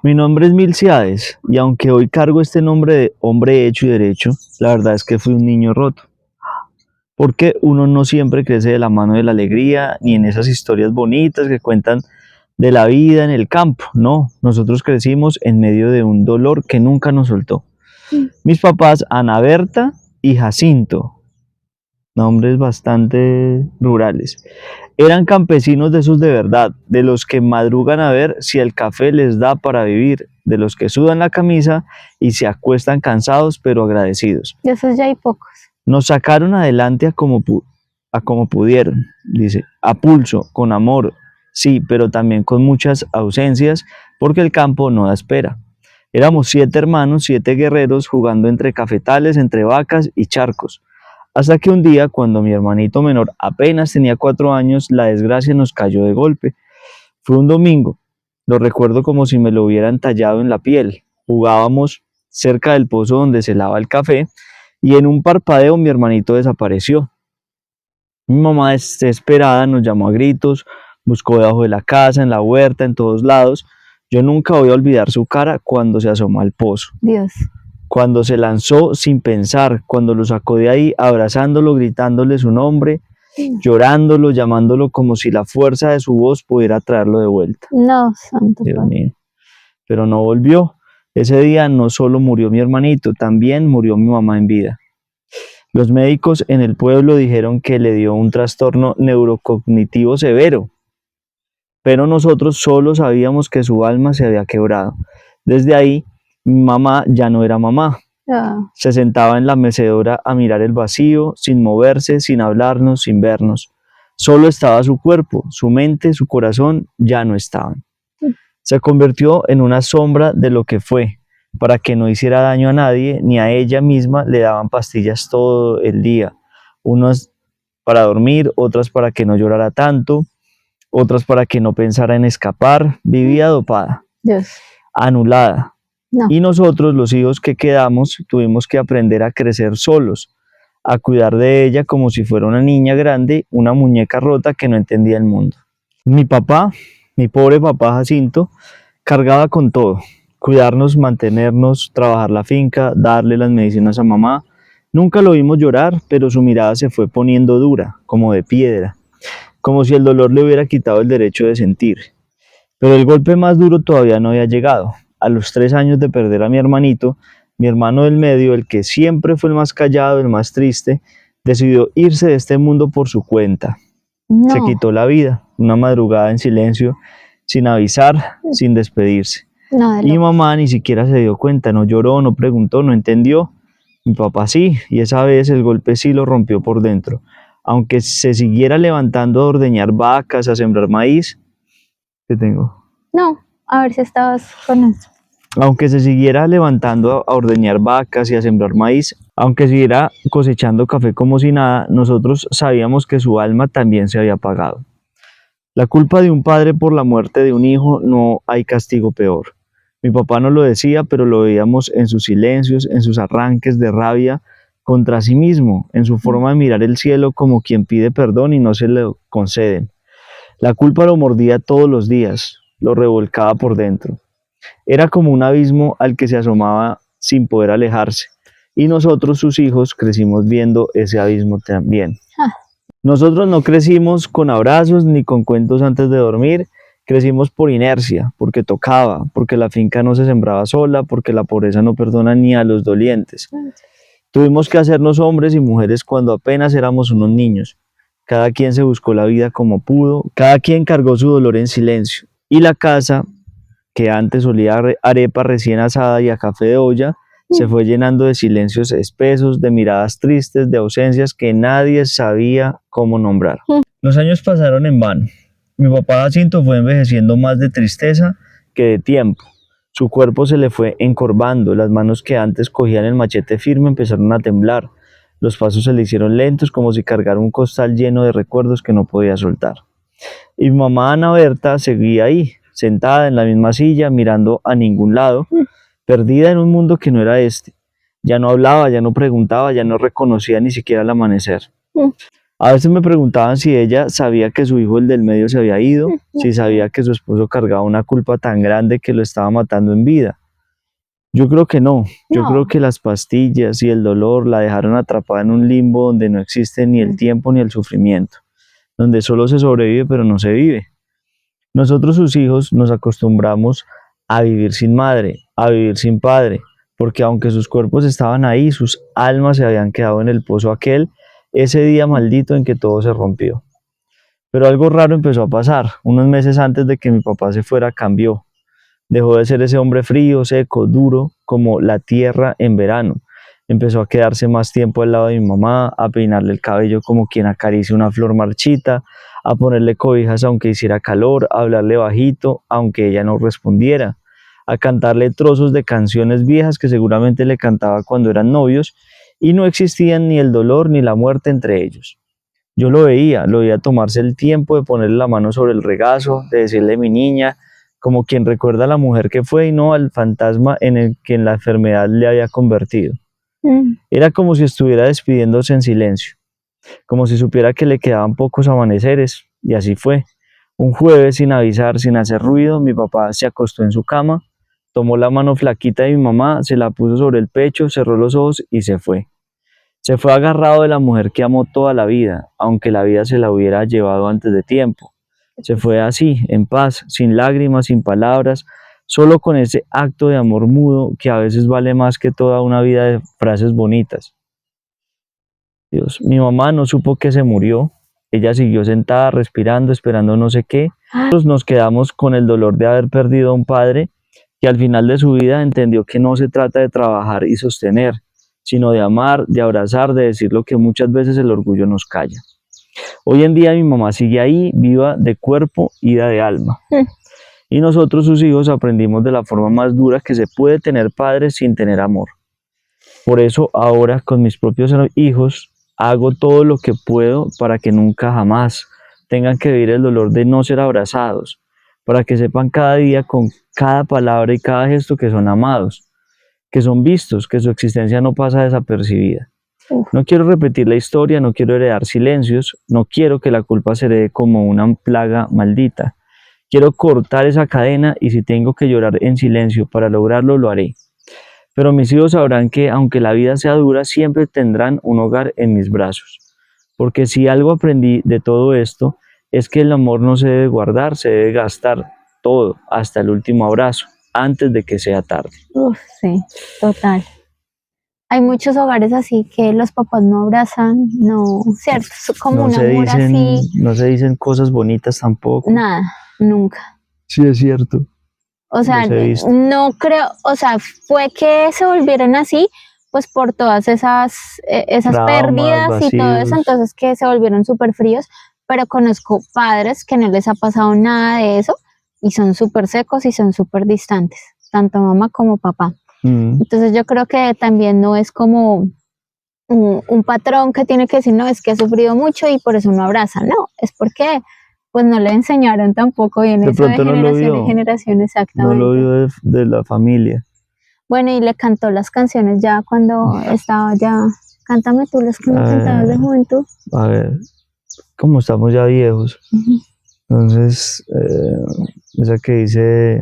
Mi nombre es Milciades y aunque hoy cargo este nombre de hombre hecho y derecho, la verdad es que fui un niño roto. Porque uno no siempre crece de la mano de la alegría ni en esas historias bonitas que cuentan de la vida en el campo. No, nosotros crecimos en medio de un dolor que nunca nos soltó. Mis papás, Ana Berta y Jacinto, nombres bastante rurales, eran campesinos de esos de verdad, de los que madrugan a ver si el café les da para vivir, de los que sudan la camisa y se acuestan cansados pero agradecidos. De esos ya hay pocos. Nos sacaron adelante a como pudieron, dice, a pulso, con amor, sí, pero también con muchas ausencias, porque el campo no da espera. Éramos 7 hermanos, 7 guerreros, jugando entre cafetales, entre vacas y charcos. Hasta que un día, cuando mi hermanito menor apenas tenía 4 años, la desgracia nos cayó de golpe. Fue un domingo, lo recuerdo como si me lo hubieran tallado en la piel. Jugábamos cerca del pozo donde se lava el café y en un parpadeo mi hermanito desapareció. Mi mamá desesperada nos llamó a gritos, buscó debajo de la casa, en la huerta, en todos lados. Yo nunca voy a olvidar su cara cuando se asomó al pozo. Dios. Cuando se lanzó sin pensar, cuando lo sacó de ahí, abrazándolo, gritándole su nombre, llorándolo, llamándolo como si la fuerza de su voz pudiera traerlo de vuelta. No, santo Dios padre. mío. Pero no volvió. Ese día no solo murió mi hermanito, también murió mi mamá en vida. Los médicos en el pueblo dijeron que le dio un trastorno neurocognitivo severo, pero nosotros solo sabíamos que su alma se había quebrado. Desde ahí, mi mamá ya no era mamá. Ah, Se sentaba en la mecedora a mirar el vacío, sin moverse, sin hablarnos, sin vernos. Solo estaba su cuerpo, su mente, su corazón ya no estaban. Se convirtió en una sombra de lo que fue. Para que no hiciera daño a nadie, ni a ella misma le daban pastillas todo el día. Unas para dormir, otras para que no llorara tanto, otras para que no pensara en escapar. Vivía dopada, Dios. anulada. No. Y nosotros, los hijos que quedamos, tuvimos que aprender a crecer solos, a cuidar de ella como si fuera una niña grande, una muñeca rota que no entendía el mundo. Mi papá, mi pobre papá Jacinto, cargaba con todo. Cuidarnos, mantenernos, trabajar la finca, darle las medicinas a mamá. Nunca lo vimos llorar, pero su mirada se fue poniendo dura, como de piedra, como si el dolor le hubiera quitado el derecho de sentir. Pero el golpe más duro todavía no había llegado. A los 3 años de perder a mi hermanito, mi hermano del medio, el que siempre fue el más callado, el más triste, decidió irse de este mundo por su cuenta. No. Se quitó la vida, una madrugada en silencio, sin avisar, sin despedirse. No, de Y locos. mamá ni siquiera se dio cuenta, no lloró, no preguntó, no entendió. Mi papá sí, y esa vez el golpe sí lo rompió por dentro. Aunque se siguiera levantando a ordeñar vacas, a sembrar maíz, ¿qué tengo? No, a ver si estabas con eso. Aunque se siguiera levantando a ordeñar vacas y a sembrar maíz, aunque siguiera cosechando café como si nada, nosotros sabíamos que su alma también se había apagado. La culpa de un padre por la muerte de un hijo, no hay castigo peor. Mi papá no lo decía, pero lo veíamos en sus silencios, en sus arranques de rabia contra sí mismo, en su forma de mirar el cielo como quien pide perdón y no se le conceden. La culpa lo mordía todos los días, lo revolcaba por dentro. Era como un abismo al que se asomaba sin poder alejarse. Y nosotros, sus hijos, crecimos viendo ese abismo también. Ah. Nosotros no crecimos con abrazos ni con cuentos antes de dormir, crecimos por inercia, porque tocaba, porque la finca no se sembraba sola, porque la pobreza no perdona ni a los dolientes. Tuvimos que hacernos hombres y mujeres cuando apenas éramos unos niños. Cada quien se buscó la vida como pudo, cada quien cargó su dolor en silencio. Y la casa, que antes olía a arepa recién asada y a café de olla, se fue llenando de silencios espesos, de miradas tristes, de ausencias que nadie sabía cómo nombrar. Los años pasaron en vano. Mi papá Jacinto fue envejeciendo más de tristeza que de tiempo. Su cuerpo se le fue encorvando, las manos que antes cogían el machete firme empezaron a temblar. Los pasos se le hicieron lentos como si cargara un costal lleno de recuerdos que no podía soltar. Y mi mamá Ana Berta seguía ahí, sentada en la misma silla, mirando a ningún lado, perdida en un mundo que no era este. Ya no hablaba, ya no preguntaba, ya no reconocía ni siquiera el amanecer. A veces me preguntaban si ella sabía que su hijo, el del medio, se había ido, si sabía que su esposo cargaba una culpa tan grande que lo estaba matando en vida. Yo creo que no. Yo No. creo que las pastillas y el dolor la dejaron atrapada en un limbo donde no existe ni el tiempo ni el sufrimiento, donde solo se sobrevive pero no se vive. Nosotros, sus hijos, nos acostumbramos a vivir sin madre, a vivir sin padre, porque aunque sus cuerpos estaban ahí, sus almas se habían quedado en el pozo aquel, ese día maldito en que todo se rompió. Pero algo raro empezó a pasar. Unos meses antes de que mi papá se fuera, cambió. Dejó de ser ese hombre frío, seco, duro, como la tierra en verano. Empezó a quedarse más tiempo al lado de mi mamá, a peinarle el cabello como quien acaricia una flor marchita, a ponerle cobijas aunque hiciera calor, a hablarle bajito aunque ella no respondiera, a cantarle trozos de canciones viejas que seguramente le cantaba cuando eran novios, y no existían ni el dolor ni la muerte entre ellos. Yo lo veía tomarse el tiempo de ponerle la mano sobre el regazo, de decirle mi niña, como quien recuerda a la mujer que fue y no al fantasma en el que en la enfermedad le había convertido. Era como si estuviera despidiéndose en silencio, como si supiera que le quedaban pocos amaneceres, y así fue. Un jueves, sin avisar, sin hacer ruido, mi papá se acostó en su cama, tomó la mano flaquita de mi mamá, se la puso sobre el pecho, cerró los ojos y se fue. Se fue agarrado de la mujer que amó toda la vida, aunque la vida se la hubiera llevado antes de tiempo. Se fue así, en paz, sin lágrimas, sin palabras, solo con ese acto de amor mudo que a veces vale más que toda una vida de frases bonitas. Dios, mi mamá no supo que se murió. Ella siguió sentada, respirando, esperando no sé qué. Nosotros nos quedamos con el dolor de haber perdido a un padre que al final de su vida entendió que no se trata de trabajar y sostener, sino de amar, de abrazar, de decir lo que muchas veces el orgullo nos calla. Hoy en día mi mamá sigue ahí, viva de cuerpo y de alma. Y nosotros, sus hijos, aprendimos de la forma más dura que se puede tener padres sin tener amor. Por eso ahora con mis propios hijos hago todo lo que puedo para que nunca jamás tengan que vivir el dolor de no ser abrazados, para que sepan cada día con cada palabra y cada gesto que son amados, que son vistos, que su existencia no pasa desapercibida. No quiero repetir la historia, no quiero heredar silencios, no quiero que la culpa se herede como una plaga maldita. Quiero cortar esa cadena y si tengo que llorar en silencio para lograrlo, lo haré. Pero mis hijos sabrán que, aunque la vida sea dura, siempre tendrán un hogar en mis brazos. Porque si algo aprendí de todo esto, es que el amor no se debe guardar, se debe gastar todo, hasta el último abrazo, antes de que sea tarde. Uf, sí, total. Hay muchos hogares así que los papás no abrazan, no, cierto, es como No un se amor dicen, así, no se dicen cosas bonitas tampoco. nada, nunca. Sí, es cierto. O sea, Los he visto. no creo, o sea, fue que se volvieron así, pues por todas esas Traumas, pérdidas y todo eso, vacíos. entonces que se volvieron súper fríos, pero conozco padres que no les ha pasado nada de eso y son súper secos y son súper distantes, tanto mamá como papá. Entonces yo creo que también no es como un patrón que tiene que decir, no, es que ha sufrido mucho y por eso no abraza, no, es porque pues no le enseñaron tampoco bien De eso de pronto no lo generación vio. en generación, No exactamente. lo vio de la familia. Bueno, y le cantó las canciones ya cuando estaba ya, cántame tú las que me cantabas de juventud. A ver, como estamos ya viejos, entonces, esa que dice,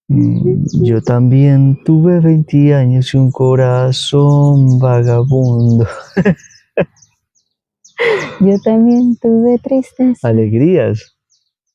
yo también tuve 20 años y un corazón vagabundo. Yo también tuve tristeza. Alegrías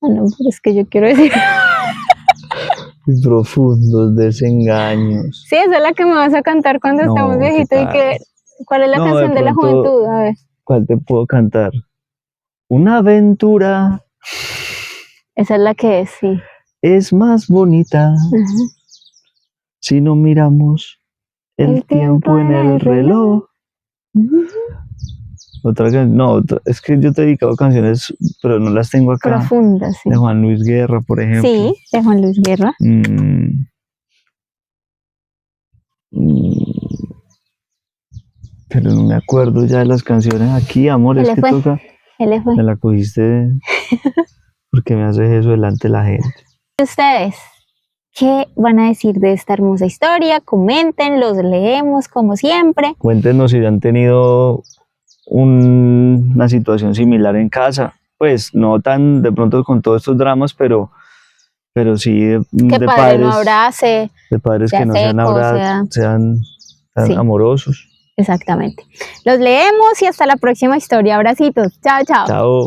Ah, no, pero es que yo quiero decir. y profundos desengaños. Sí, esa es la que me vas a cantar cuando No, estamos ¿qué viejitos. ¿Y tal? que cuál es la No, de canción de la pronto, juventud? A ver, ¿cuál te puedo cantar? Una aventura esa es la que es, sí. es más bonita Ajá. si no miramos el tiempo en el reloj. Es que yo te he dedicado canciones, pero no las tengo acá. Profundas, sí. De Juan Luis Guerra, por ejemplo. Sí, de Juan Luis Guerra. Pero no me acuerdo ya de las canciones aquí, amor, es que toca. Él fue. Me la cogiste porque me haces eso delante de la gente. Ustedes, ¿qué van a decir de esta hermosa historia? Comenten, los leemos como siempre. Cuéntenos si han tenido una situación similar en casa, pues no tan de pronto con todos estos dramas, pero sí Que padre no abrace, de padres sea que no seco, sean sí, amorosos. exactamente. Los leemos y hasta la próxima historia. Abracitos. Chao, chao. Chao.